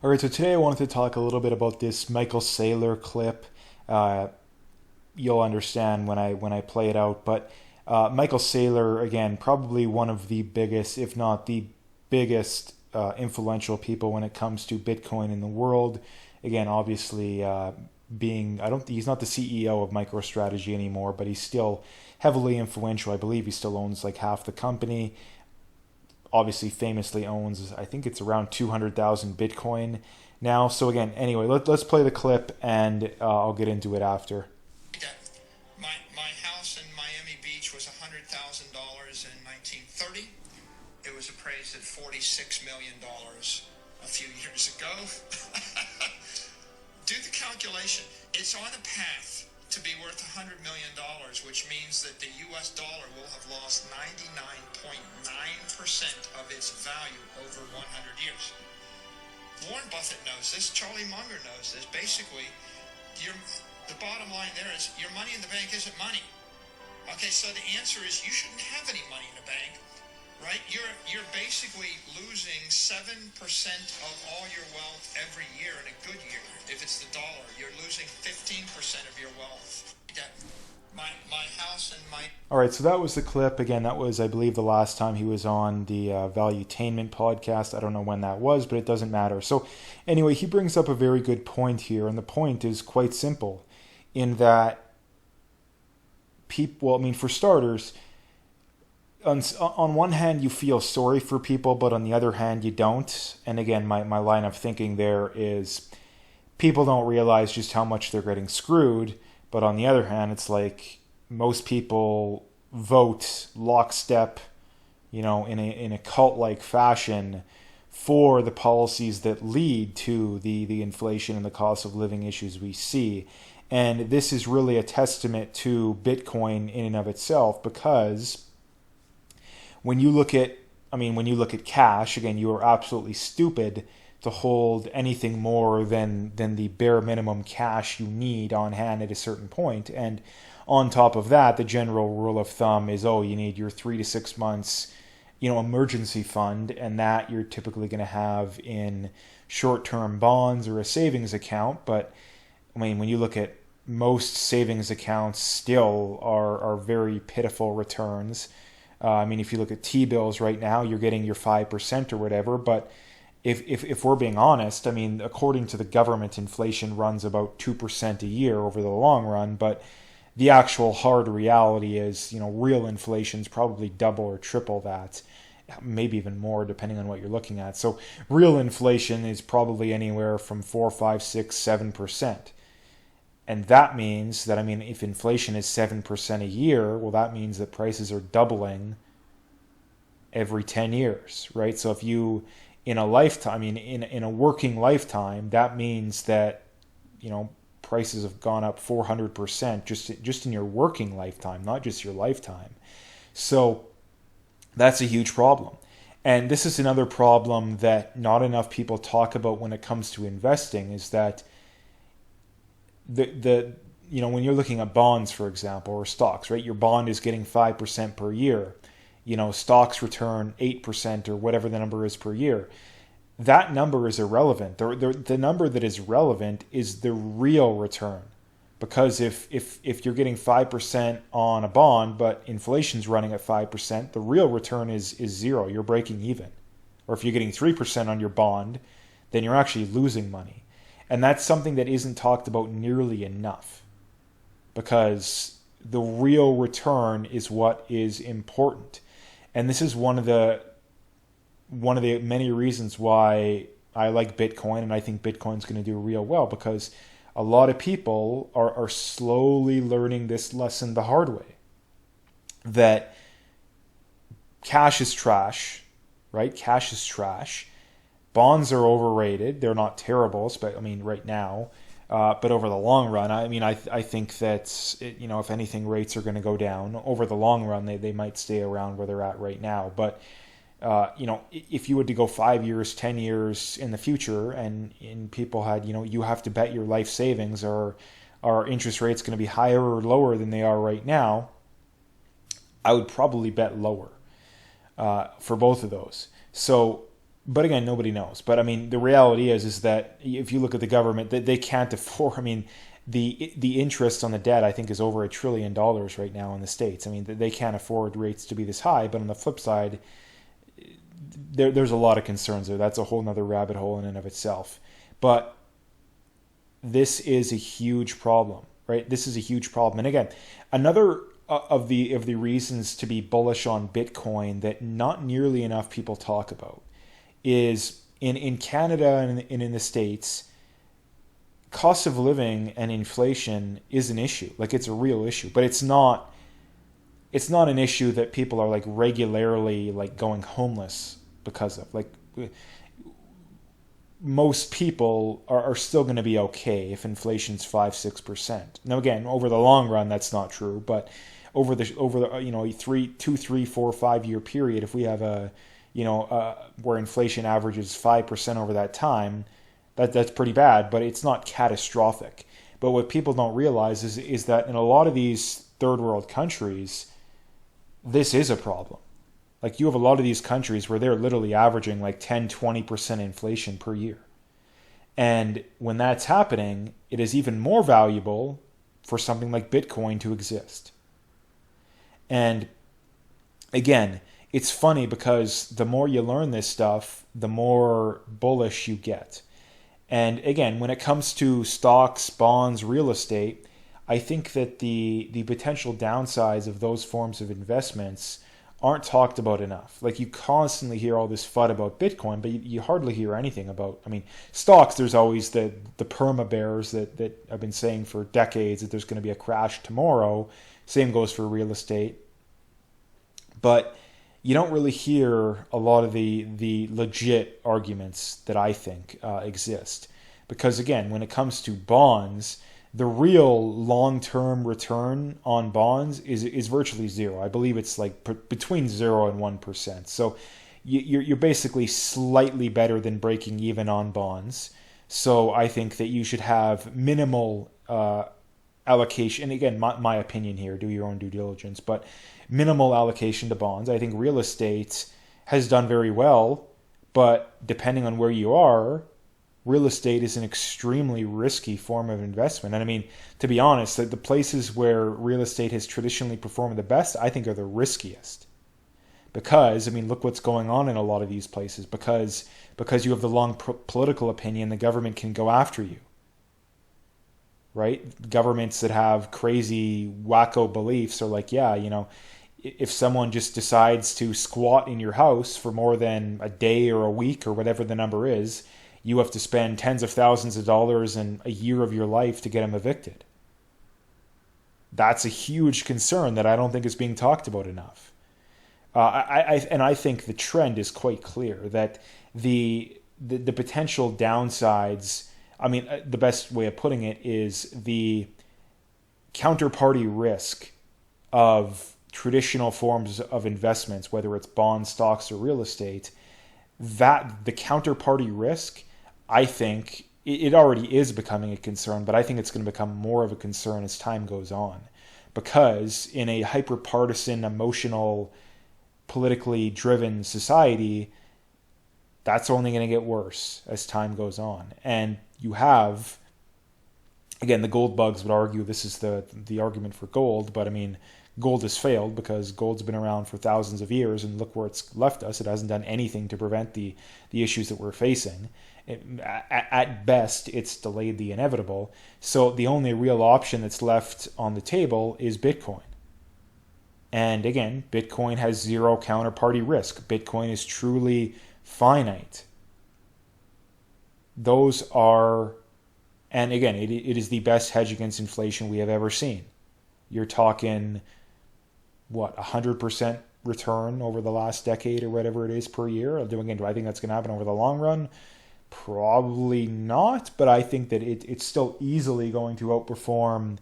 All right, so today I wanted to talk a little bit about this Michael Saylor clip. Uh, you'll understand when I play it out, but Michael Saylor, again, probably one of the biggest, if not the biggest, influential people when it comes to Bitcoin in the world. Again, obviously, he's not the CEO of MicroStrategy anymore, but he's still heavily influential. I believe he still owns like half the company. Obviously famously owns, I think it's around 200,000 Bitcoin now. So again, anyway, let's play the clip and I'll get into it after. Okay. My house in Miami Beach was $100,000 in 1930. It was appraised at $46 million a few years ago. Do the calculation. It's on a path to be worth $100 million, which means that the US dollar will have lost 99.9% of its value over 100 years. Warren Buffett knows this. Charlie Munger knows this. Basically, the bottom line there is your money in the bank isn't money. Okay, so the answer is you shouldn't have any money in the bank, right? You're basically losing 7% of all your wealth every year in a good year. If it's the dollar, you're losing 15% of your wealth. My house and my... All right, so that was the clip. Again, that was, I believe, the last time he was on the Valuetainment podcast. I don't know when that was, but it doesn't matter. So anyway, he brings up a very good point here, and the point is quite simple in that people, well, I mean, for starters, on one hand, you feel sorry for people, but on the other hand, you don't. And again, my line of thinking there is people don't realize just how much they're getting screwed. But on the other hand, it's like most people vote lockstep, in a cult-like fashion for the policies that lead to the inflation and the cost of living issues we see. And this is really a testament to Bitcoin in and of itself, because when you look at cash, again, you are absolutely stupid to hold anything more than the bare minimum cash you need on hand at a certain point. And on top of that, the general rule of thumb is, you need your 3 to 6 months, emergency fund, and that you're typically going to have in short-term bonds or a savings account. But I mean, when you look at most savings accounts, still are very pitiful returns. If you look at T-bills right now, you're getting your 5% or whatever, but if we're being honest, I mean, according to the government, inflation runs about 2% a year over the long run, but the actual hard reality is, real inflation is probably double or triple that, maybe even more depending on what you're looking at. So real inflation is probably anywhere from 4, 5, 6, 7%. And that means that, if inflation is 7% a year, well, that means that prices are doubling every 10 years, right? So if you, in a lifetime, in a working lifetime, that means that, prices have gone up 400% just in your working lifetime, not just your lifetime. So that's a huge problem. And this is another problem that not enough people talk about when it comes to investing, is that when you're looking at bonds, for example, or stocks, right? Your bond is getting 5% per year. Stocks return 8% or whatever the number is per year. That number is irrelevant. The number that is relevant is the real return. Because if you're getting 5% on a bond, but inflation's running at 5%, the real return is zero. You're breaking even. Or if you're getting 3% on your bond, then you're actually losing money. And that's something that isn't talked about nearly enough, because the real return is what is important. And this is one of the many reasons why I like Bitcoin, and I think Bitcoin's going to do real well, because a lot of people are slowly learning this lesson the hard way, that cash is trash, right? Cash is trash. Bonds are overrated. They're not terrible, but right now. But over the long run, I think that, if anything, rates are going to go down. Over the long run, they might stay around where they're at right now. But, if you were to go 5 years, 10 years in the future, and people had, you have to bet your life savings, are interest rates going to be higher or lower than they are right now, I would probably bet lower for both of those. So But again, nobody knows. But I mean, the reality is that if you look at the government, they can't afford. I mean, the interest on the debt, I think, is over $1 trillion right now in the States. I mean, they can't afford rates to be this high. But on the flip side, there's a lot of concerns there. That's a whole nother rabbit hole in and of itself. But this is a huge problem, right? This is a huge problem. And again, another of the reasons to be bullish on Bitcoin that not nearly enough people talk about is in Canada and in the States, cost of living and inflation is an issue. Like, it's a real issue, but it's not an issue that people are like regularly like going homeless because of. Like, most people are still going to be okay if inflation's 5-6%. Now again, over the long run, that's not true, but over the 2, 3, 4, 5 year period, if we have where inflation averages 5% over that time, that's pretty bad, but it's not catastrophic. But what people don't realize is that in a lot of these third world countries, this is a problem. Like, you have a lot of these countries where they're literally averaging like 10-20% inflation per year. And when that's happening, it is even more valuable for something like Bitcoin to exist. And again, it's funny because the more you learn this stuff, the more bullish you get. And again, when it comes to stocks, bonds, real estate, I think that the potential downsides of those forms of investments aren't talked about enough. Like, you constantly hear all this FUD about Bitcoin, but you hardly hear anything about, I mean, stocks, there's always the perma bears that I've been saying for decades that there's going to be a crash tomorrow. Same goes for real estate. But you don't really hear a lot of the legit arguments that I think exist. Because again, when it comes to bonds, the real long-term return on bonds is virtually zero. I believe it's like between 0 and 1%. So you're basically slightly better than breaking even on bonds. So I think that you should have minimal allocation. And again, my opinion here, do your own due diligence, but minimal allocation to bonds. I think real estate has done very well, but depending on where you are, real estate is an extremely risky form of investment. And I mean, to be honest, the places where real estate has traditionally performed the best, I think, are the riskiest. Because, I mean, look what's going on in a lot of these places. Because you have the long political opinion, the government can go after you. Right? Governments that have crazy, wacko beliefs are like, yeah, if someone just decides to squat in your house for more than a day or a week or whatever the number is, you have to spend tens of thousands of dollars and a year of your life to get them evicted. That's a huge concern that I don't think is being talked about enough. I think the trend is quite clear that the potential downsides, I mean, the best way of putting it is the counterparty risk of traditional forms of investments, whether it's bonds, stocks, or real estate, that the counterparty risk, I think it already is becoming a concern, but I think it's going to become more of a concern as time goes on. Because in a hyper-partisan, emotional, politically driven society, that's only going to get worse as time goes on. And you have, again, the gold bugs would argue this is the argument for gold, but I mean, gold has failed because gold's been around for thousands of years, and look where it's left us. It hasn't done anything to prevent the issues that we're facing. At best, it's delayed the inevitable. So the only real option that's left on the table is Bitcoin. And again, Bitcoin has zero counterparty risk. Bitcoin is truly finite. Those are, and again, it is the best hedge against inflation we have ever seen. You're talking, 100% return over the last decade or whatever it is per year? Do I think that's going to happen over the long run? Probably not, but I think that it's still easily going to outperform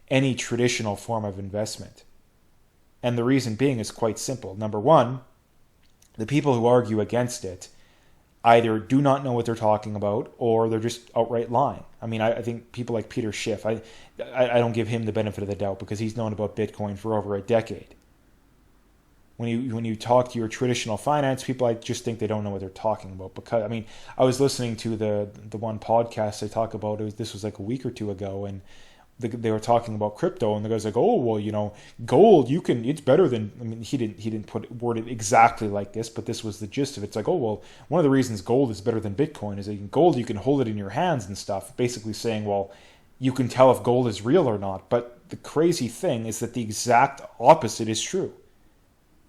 any traditional form of investment. And the reason being is quite simple. Number one, the people who argue against it either do not know what they're talking about or they're just outright lying. I mean, I think people like Peter Schiff, I don't give him the benefit of the doubt because he's known about Bitcoin for over a decade. when you talk to your traditional finance people, I just think they don't know what they're talking about. Because I mean, I was listening to the one podcast I talk about. This was like a week or two ago, and they were talking about crypto, and the guy's like, "Oh, well, gold, it's better than." I mean, he didn't word it exactly like this, but this was the gist of it. It's like, "Oh, well, one of the reasons gold is better than Bitcoin is that gold you can hold it in your hands and stuff." Basically saying, well, you can tell if gold is real or not. But the crazy thing is that the exact opposite is true.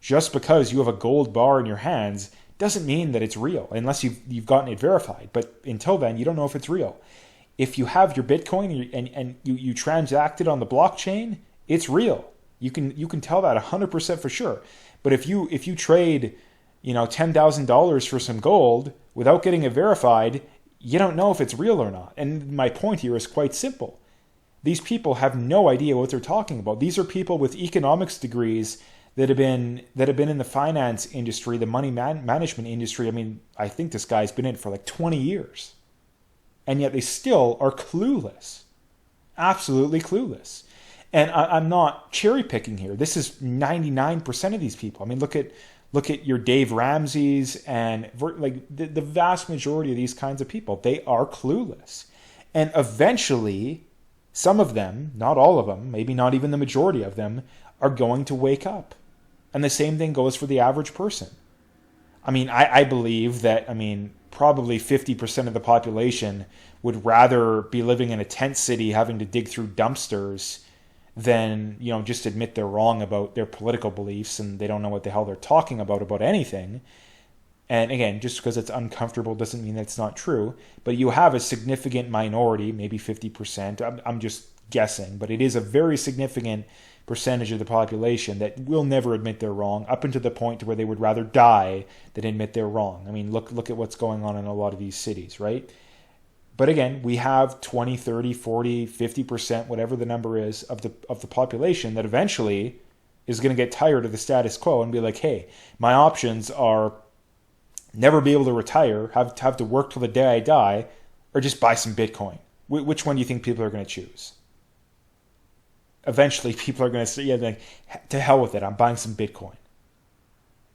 Just because you have a gold bar in your hands doesn't mean that it's real, unless you've gotten it verified. But until then, you don't know if it's real. If you have your Bitcoin and you transact it on the blockchain, it's real. You can tell that 100% for sure. But if you trade, $10,000 for some gold without getting it verified, you don't know if it's real or not. And my point here is quite simple. These people have no idea what they're talking about. These are people with economics degrees that have been in the finance industry, the money management industry. I mean, I think this guy's been in it for like 20 years. And yet they still are clueless. Absolutely clueless. And I'm not cherry picking here. This is 99% of these people. I mean, look at your Dave Ramsey's and like the vast majority of these kinds of people. They are clueless. And eventually, some of them, not all of them, maybe not even the majority of them, are going to wake up. And the same thing goes for the average person. I mean, I believe that, probably 50% of the population would rather be living in a tent city having to dig through dumpsters than, just admit they're wrong about their political beliefs and they don't know what the hell they're talking about anything. And again, just because it's uncomfortable doesn't mean that's not true. But you have a significant minority, maybe 50%. I'm just guessing, but it is a very significant percentage of the population that will never admit they're wrong, up until the point where they would rather die than admit they're wrong. I mean, look at what's going on in a lot of these cities, right? But again, we have 20, 30, 40, 50%, whatever the number is, of the population that eventually is going to get tired of the status quo and be like, hey, my options are never be able to retire, have to work till the day I die, or just buy some Bitcoin. Which one do you think people are going to choose? Eventually, people are going to say, yeah, like, to hell with it, I'm buying some Bitcoin.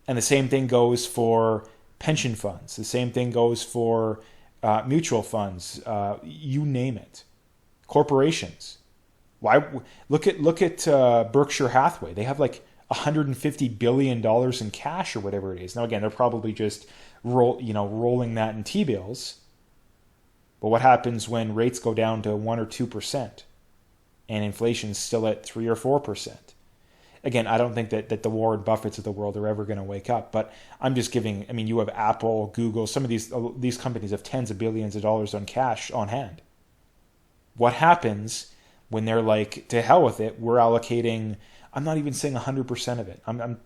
And the same thing goes for pension funds. The same thing goes for mutual funds. You name it. Corporations. Why? Look at Berkshire Hathaway. They have like $150 billion in cash or whatever it is. Now, again, they're probably just rolling that in T-bills. But what happens when rates go down to 1 or 2%? And inflation's still at 3 or 4%. Again, I don't think that the Warren Buffetts of the world are ever going to wake up, but I'm just giving, you have Apple, Google, some of these companies have tens of billions of dollars on cash on hand. What happens when they're like, to hell with it, we're allocating, I'm not even saying 100% of it. I'm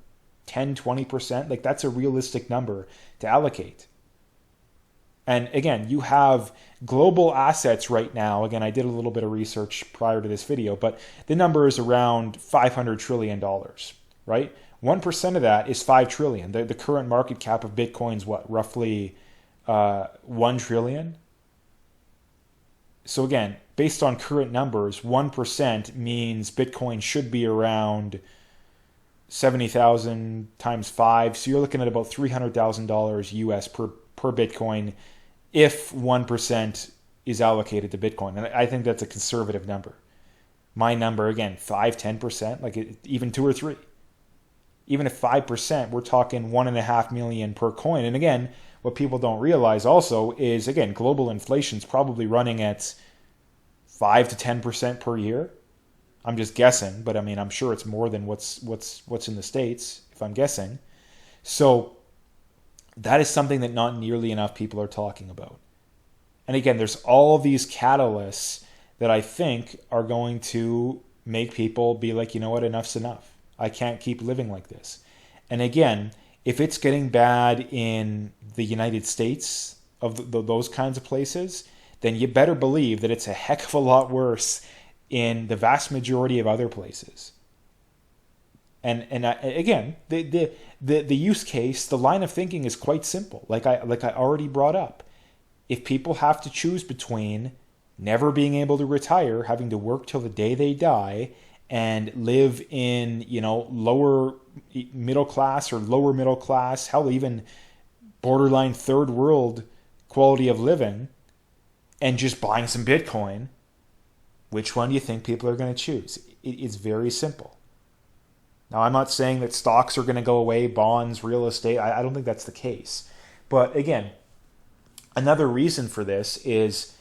10, 20%, like that's a realistic number to allocate. And again, you have global assets right now. Again, I did a little bit of research prior to this video, but the number is around $500 trillion, right? 1% of that is $5 trillion. The current market cap of Bitcoin's what? Roughly $1 trillion? So again, based on current numbers, 1% means Bitcoin should be around 70,000 times 5. So you're looking at about $300,000 US per Bitcoin if 1% is allocated to Bitcoin. And I think that's a conservative number. My number, again, 5, 10%, like even 2 or 3. Even if 5%, we're talking $1.5 million per coin. And again, what people don't realize also is, again, global inflation's probably running at 5 to 10% per year. I'm just guessing, but I'm sure it's more than what's in the States, if I'm guessing. So that is something that not nearly enough people are talking about. And again, there's all these catalysts that I think are going to make people be like, you know what, enough's enough. I can't keep living like this. And again, if it's getting bad in the United States, of those kinds of places, then you better believe that it's a heck of a lot worse in the vast majority of other places. And again, the use case, the line of thinking is quite simple. Like I already brought up, if people have to choose between never being able to retire, having to work till the day they die, and live in, lower middle class or lower middle class, hell, even borderline third world quality of living, and just buying some Bitcoin, which one do you think people are going to choose? It's very simple. Now, I'm not saying that stocks are going to go away, bonds, real estate. I don't think that's the case. But again, another reason for this is,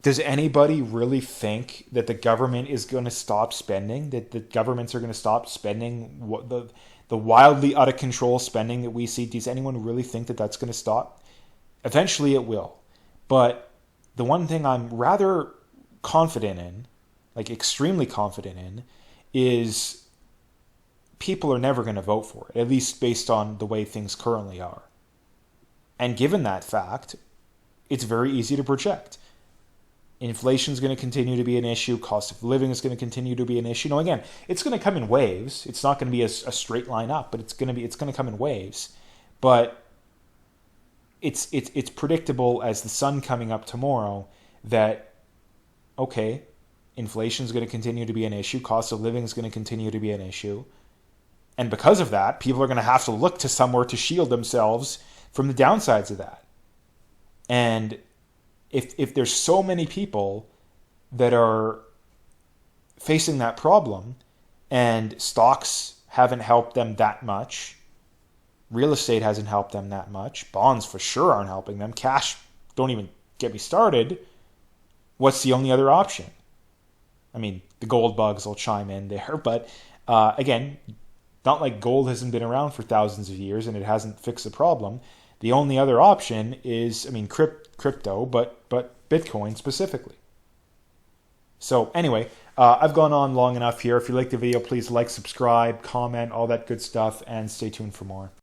does anybody really think that the government is going to stop spending, that the governments are going to stop spending the wildly out of control spending that we see? Does anyone really think that that's going to stop? Eventually it will. But the one thing I'm rather confident in, like extremely confident in, is people are never going to vote for it, at least based on the way things currently are. And given that fact, it's very easy to project. Inflation is going to continue to be an issue. Cost of living is going to continue to be an issue. Now, again, it's going to come in waves. It's not going to be a straight line up, but it's going to come in waves. But it's predictable as the sun coming up tomorrow that, okay, inflation is going to continue to be an issue. Cost of living is going to continue to be an issue. And because of that, people are going to have to look to somewhere to shield themselves from the downsides of that. And if there's so many people that are facing that problem, and stocks haven't helped them that much, real estate hasn't helped them that much, bonds for sure aren't helping them, cash, don't even get me started, what's the only other option? I mean, the gold bugs will chime in there, but again, not like gold hasn't been around for thousands of years and it hasn't fixed the problem. The only other option is, crypto, but Bitcoin specifically. So anyway, I've gone on long enough here. If you liked the video, please like, subscribe, comment, all that good stuff, and stay tuned for more.